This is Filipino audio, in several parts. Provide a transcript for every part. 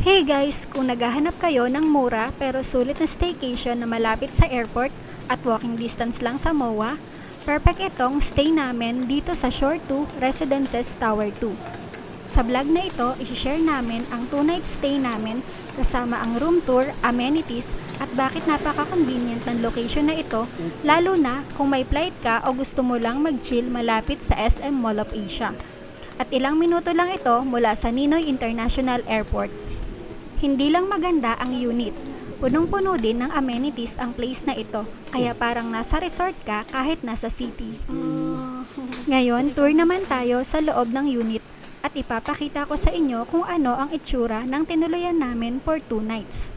Hey guys, kung naghahanap kayo ng mura pero sulit na staycation na malapit sa airport at walking distance lang sa MOA, perfect itong stay namin dito sa Shore 2 Residences Tower 2. Sa vlog na ito, isi-share namin ang 2-night stay namin kasama ang room tour, amenities at bakit napaka-convenient ng location na ito, lalo na kung may flight ka o gusto mo lang mag-chill malapit sa SM Mall of Asia. At ilang minuto lang ito mula sa Ninoy International Airport. Hindi lang maganda ang unit, punong-puno din ng amenities ang place na ito, kaya parang nasa resort ka kahit nasa city. Ngayon, tour naman tayo sa loob ng unit at ipapakita ko sa inyo kung ano ang itsura ng tinuluyan namin for 2 nights.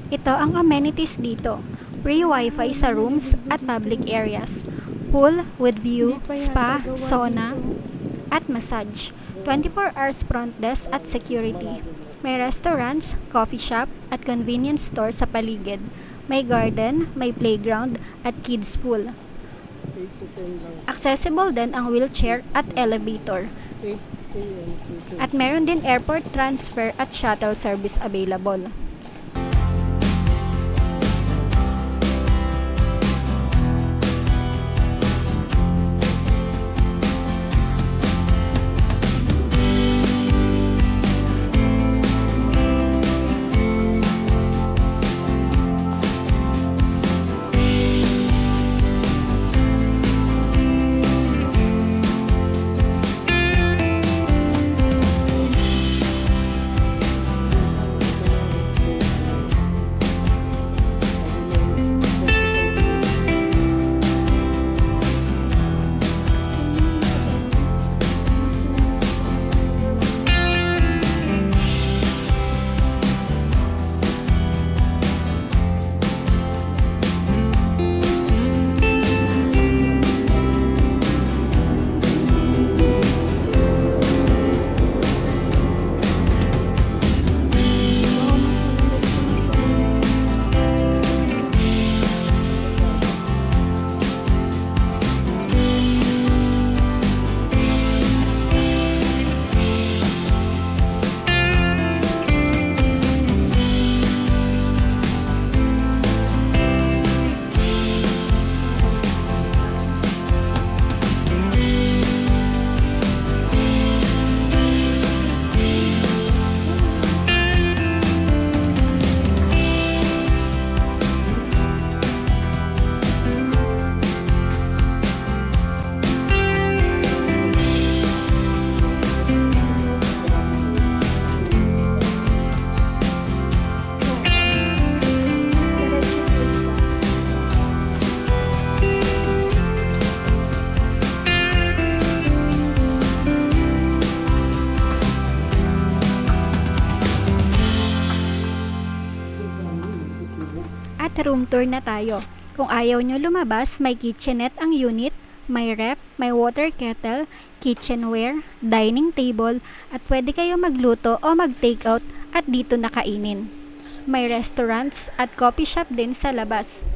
Ito ang amenities dito. Free wifi sa rooms at public areas. Pool with view, spa, sauna, at massage. 24 hours front desk at security. May restaurants, coffee shop, at convenience store sa paligid. May garden, may playground, at kids pool. Accessible din ang wheelchair at elevator. At meron din airport transfer at shuttle service available. At room tour na tayo. Kung ayaw nyo lumabas, may kitchenette ang unit, may ref, may water kettle, kitchenware, dining table, at pwede kayo magluto o mag-take out at dito nakainin. May restaurants at coffee shop din sa labas.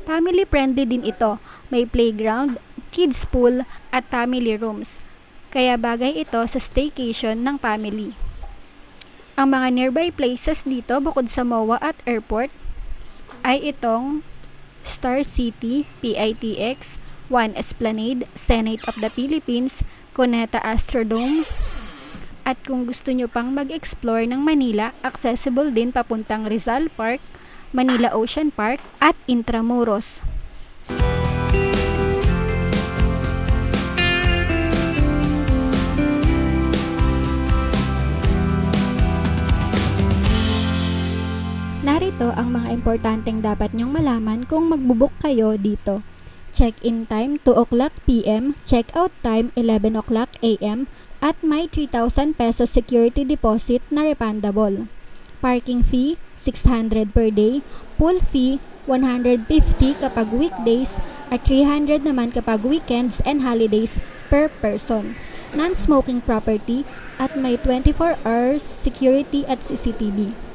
Family friendly din ito. May playground, kids pool, at family rooms. Kaya bagay ito sa staycation ng family. Ang mga nearby places dito bukod sa MOA at airport ay itong Star City, PITX, One Esplanade, Senate of the Philippines, Cuneta Astrodome, at kung gusto nyo pang mag-explore ng Manila, accessible din papuntang Rizal Park, Manila Ocean Park, at Intramuros. Narito ang mga importanteng dapat nyong malaman kung magbubook kayo dito. Check-in time 2 o'clock p.m., check-out time 11 o'clock a.m. at may 3,000 pesos security deposit na refundable. Parking fee 600 per day, pool fee 150 kapag weekdays at 300 naman kapag weekends and holidays per person. Non-smoking property at may 24 hours security at CCTV.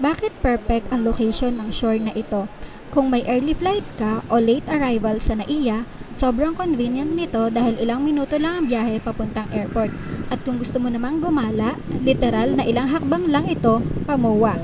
Bakit perfect ang location ng shore na ito? Kung may early flight ka o late arrival sa NAIA, sobrang convenient nito dahil ilang minuto lang ang biyahe papuntang airport. At kung gusto mo namang gumala, literal na ilang hakbang lang ito, pamuwa.